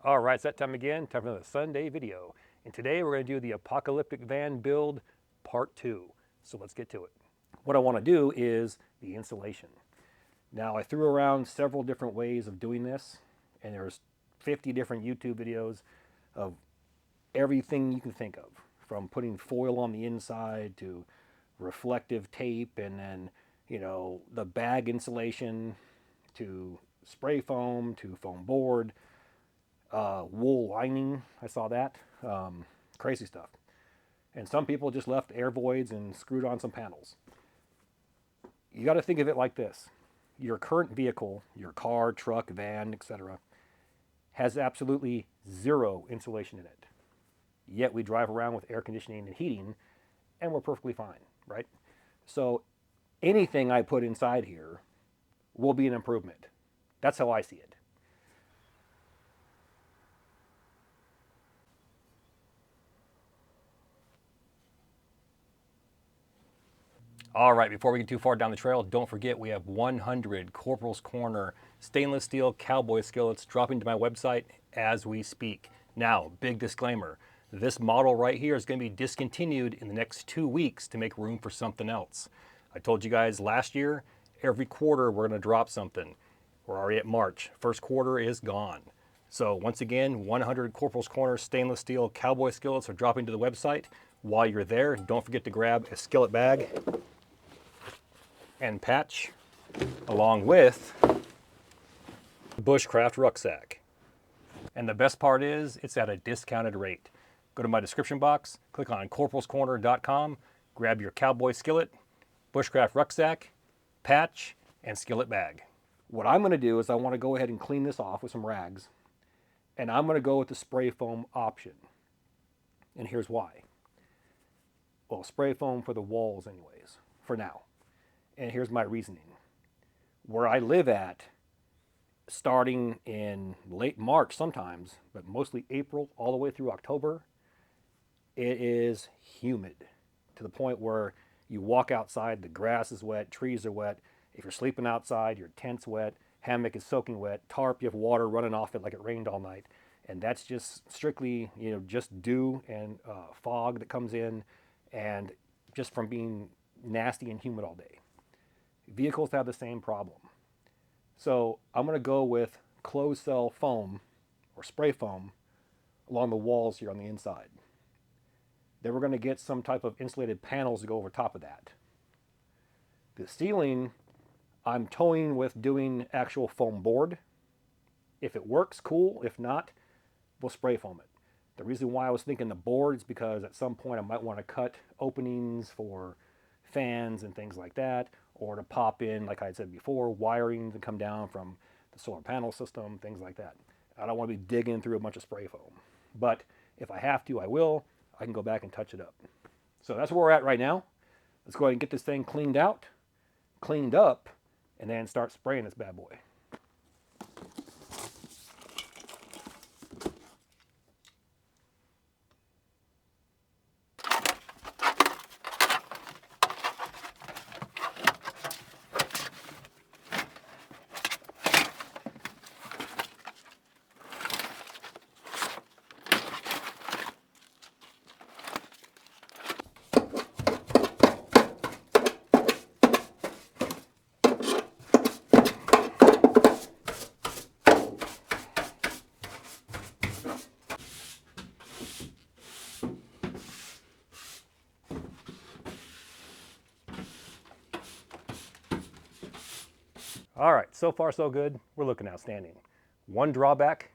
All right, it's that time again, time for another Sunday video. And today we're going to do the Apocalyptic van build part 2. So let's get to it. What I want to do is the installation. Now I threw around several different ways of doing this, and there's 50 different YouTube videos of everything you can think of, from putting foil on the inside to reflective tape, and then, the bag insulation, to spray foam, to foam board, wool lining. I saw that. Crazy stuff. And some people just left air voids and screwed on some panels. You got to think of it like this. Your current vehicle, your car, truck, van, etc., has absolutely zero insulation in it. Yet we drive around with air conditioning and heating, and we're perfectly fine, right? So anything I put inside here will be an improvement. That's how I see it. All right, before we get too far down the trail, don't forget we have 100 Corporal's Corner stainless steel cowboy skillets dropping to my website as we speak. Now, big disclaimer, this model right here is going to be discontinued in the next 2 weeks to make room for something else. I told you guys last year, every quarter we're going to drop something. We're already at March. First quarter is gone. So once again, 100 Corporal's Corner stainless steel cowboy skillets are dropping to the website. While you're there, don't forget to grab a skillet bag and patch, along with bushcraft rucksack. And the best part is it's at a discounted rate. Go to my description box, click on corporalscorner.com, grab your cowboy skillet, bushcraft rucksack, patch, and skillet bag. What I'm going to do is I want to go ahead and clean this off with some rags, and I'm going to go with the spray foam option. And here's why. Well, spray foam for the walls anyways, for now. And here's my reasoning. Where I live at, starting in late March sometimes, but mostly April all the way through October, it is humid to the point where you walk outside, the grass is wet, trees are wet. If you're sleeping outside, your tent's wet, hammock is soaking wet, tarp, you have water running off it like it rained all night. And that's just strictly, just dew and fog that comes in, and just from being nasty and humid all day. Vehicles have the same problem. So I'm going to go with closed cell foam or spray foam along the walls here on the inside. Then we're going to get some type of insulated panels to go over top of that. The ceiling, I'm toying with doing actual foam board. If it works, cool. If not, we'll spray foam it. The reason why I was thinking the board is because at some point I might want to cut openings for fans and things like that, or to pop in, like I said before, wiring to come down from the solar panel system, things like that. I don't want to be digging through a bunch of spray foam. But if I have to, I will. I can go back and touch it up. So that's where we're at right now. Let's go ahead and get this thing cleaned out, cleaned up, and then start spraying this bad boy. All right, so far so good. We're looking outstanding. One drawback,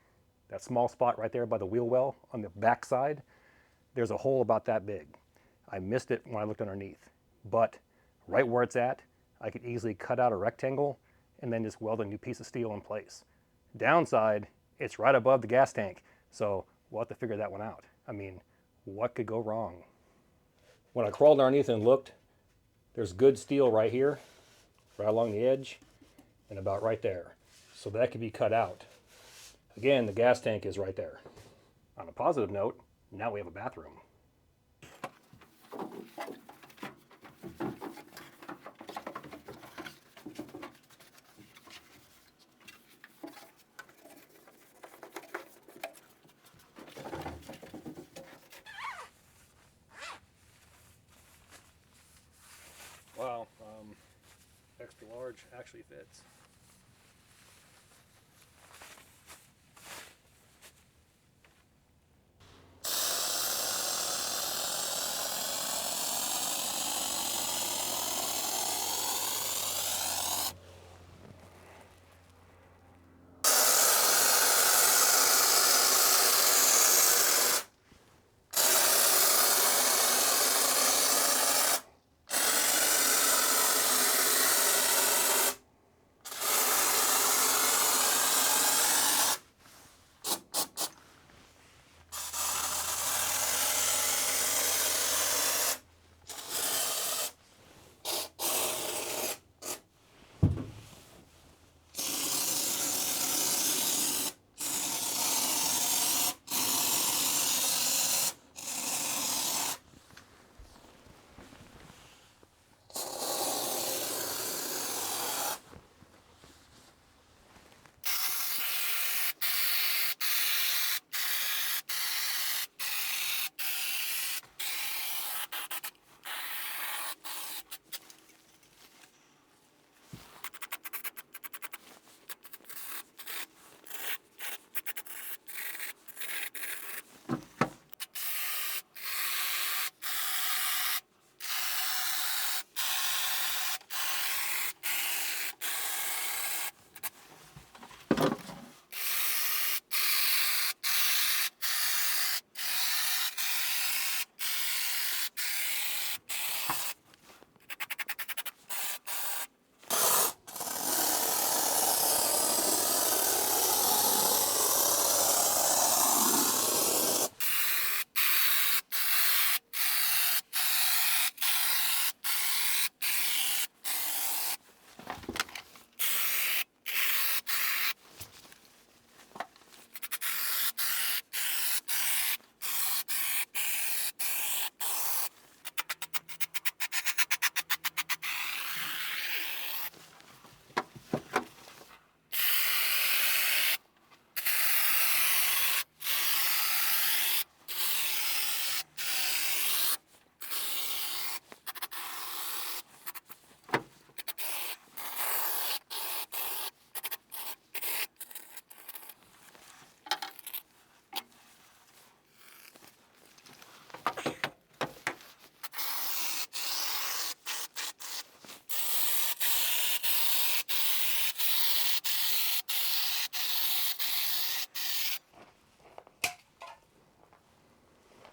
that small spot right there by the wheel well on the back side, there's a hole about that big. I missed it when I looked underneath, but right where it's at, I could easily cut out a rectangle and then just weld a new piece of steel in place. Downside, it's right above the gas tank, so we'll have to figure that one out. I mean, what could go wrong? When I crawled underneath and looked, there's good steel right here, right along the edge, and about right there. So that could be cut out. Again, the gas tank is right there. On a positive note, now we have a bathroom. large actually fits.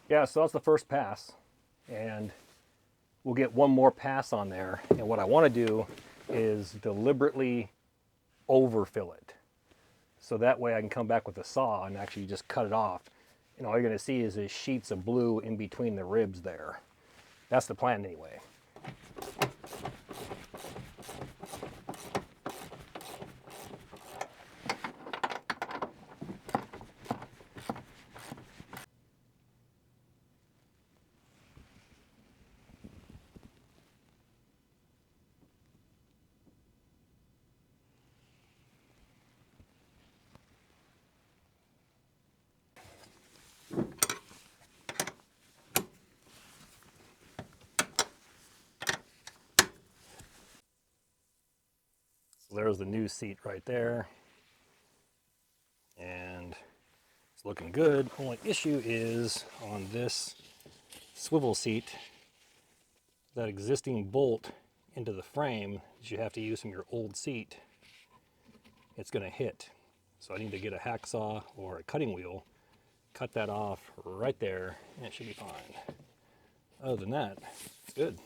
Yeah, so that's the first pass, and we'll get one more pass on there. And what I want to do is deliberately overfill it. So that way I can come back with a saw and actually just cut it off. And all you're going to see is sheets of blue in between the ribs there. That's the plan anyway. So there's the new seat right there. And it's looking good. Only issue is on this swivel seat, that existing bolt into the frame that you have to use from your old seat, it's going to hit. So I need to get a hacksaw or a cutting wheel, cut that off right there, and it should be fine. Other than that, it's good.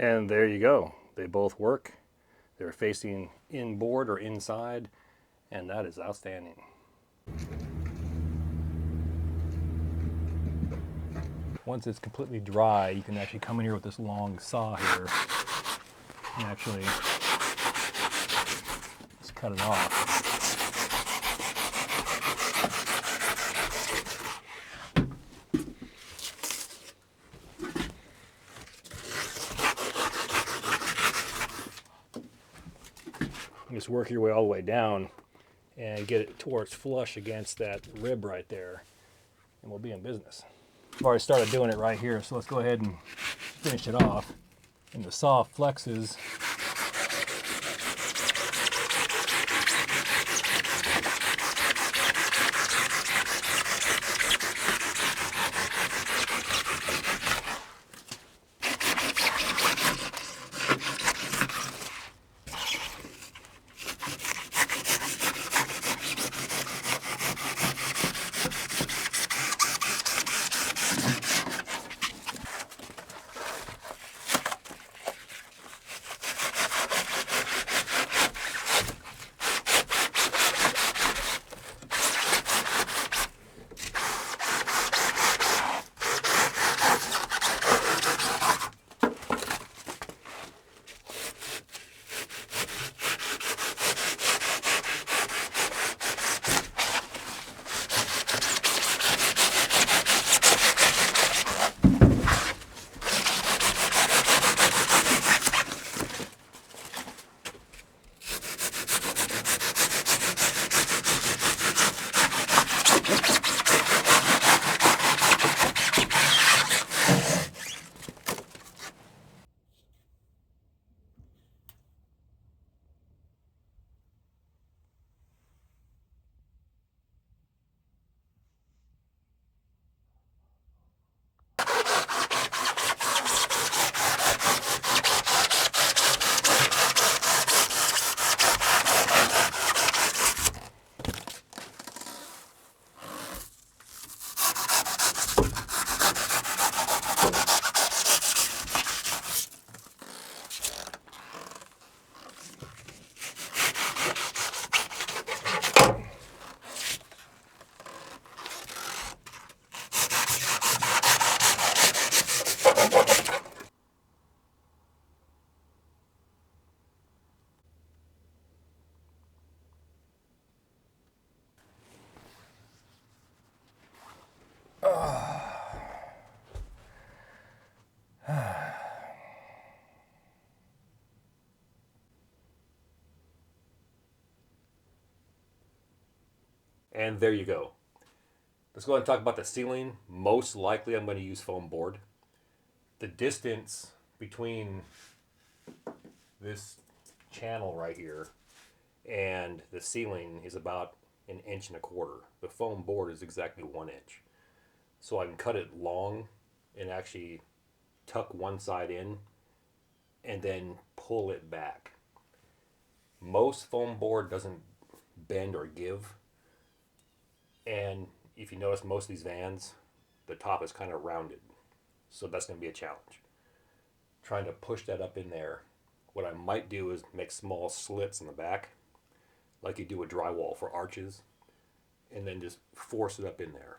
And there you go. They both work. They're facing inboard or inside, and that is outstanding. Once it's completely dry, you can actually come in here with this long saw here and actually just cut it off. Just work your way all the way down and get it towards flush against that rib right there, and we'll be in business. I've already started doing it right here, so let's go ahead and finish it off. And the saw flexes. And there you go. Let's go ahead and talk about the ceiling. Most likely I'm going to use foam board. The distance between this channel right here and the ceiling is about 1.25 inches. The foam board is exactly 1 inch. So I can cut it long and actually tuck one side in and then pull it back. Most foam board doesn't bend or give. And if you notice, most of these vans, the top is kind of rounded. So that's going to be a challenge. Trying to push that up in there. What I might do is make small slits in the back, like you do with drywall for arches, and then just force it up in there.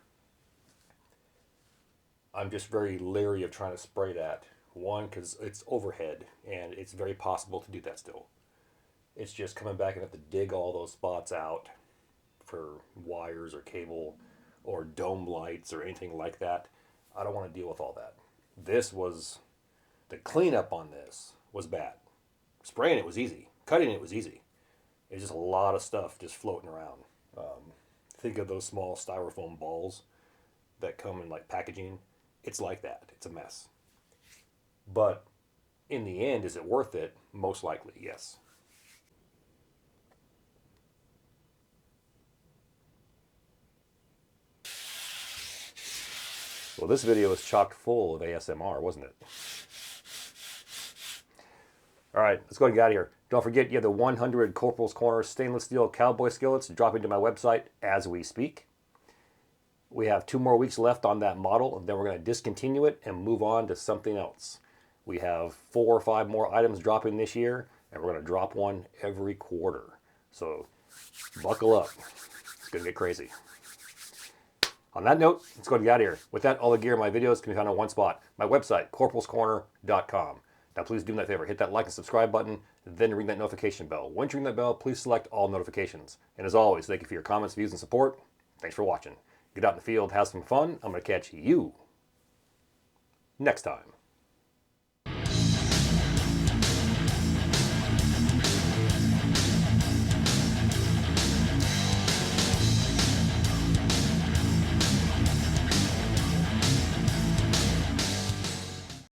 I'm just very leery of trying to spray that. One, because it's overhead, and it's very possible to do that still. It's just coming back and have to dig all those spots out for wires or cable or dome lights or anything like that. I don't want to deal with all that. The cleanup on this was bad. Spraying it was easy. Cutting it was easy. It's just a lot of stuff just floating around. Think of those small styrofoam balls that come in like packaging. It's like that. It's a mess. But in the end, is it worth it? Most likely, yes. Well, this video was chock full of ASMR, wasn't it? All right, let's go and get out of here. Don't forget, you have the 100 Corporal's Corner stainless steel cowboy skillets dropping to my website as we speak. We have 2 more weeks left on that model, and then we're going to discontinue it and move on to something else. We have 4 or 5 more items dropping this year, and we're going to drop one every quarter. So buckle up. It's going to get crazy. On that note, let's go to get out of here. With that, all the gear in my videos can be found in one spot, my website, corporalscorner.com. Now please do me that favor, hit that like and subscribe button, then ring that notification bell. Once you ring that bell, please select all notifications. And as always, thank you for your comments, views, and support. Thanks for watching. Get out in the field, have some fun. I'm going to catch you next time.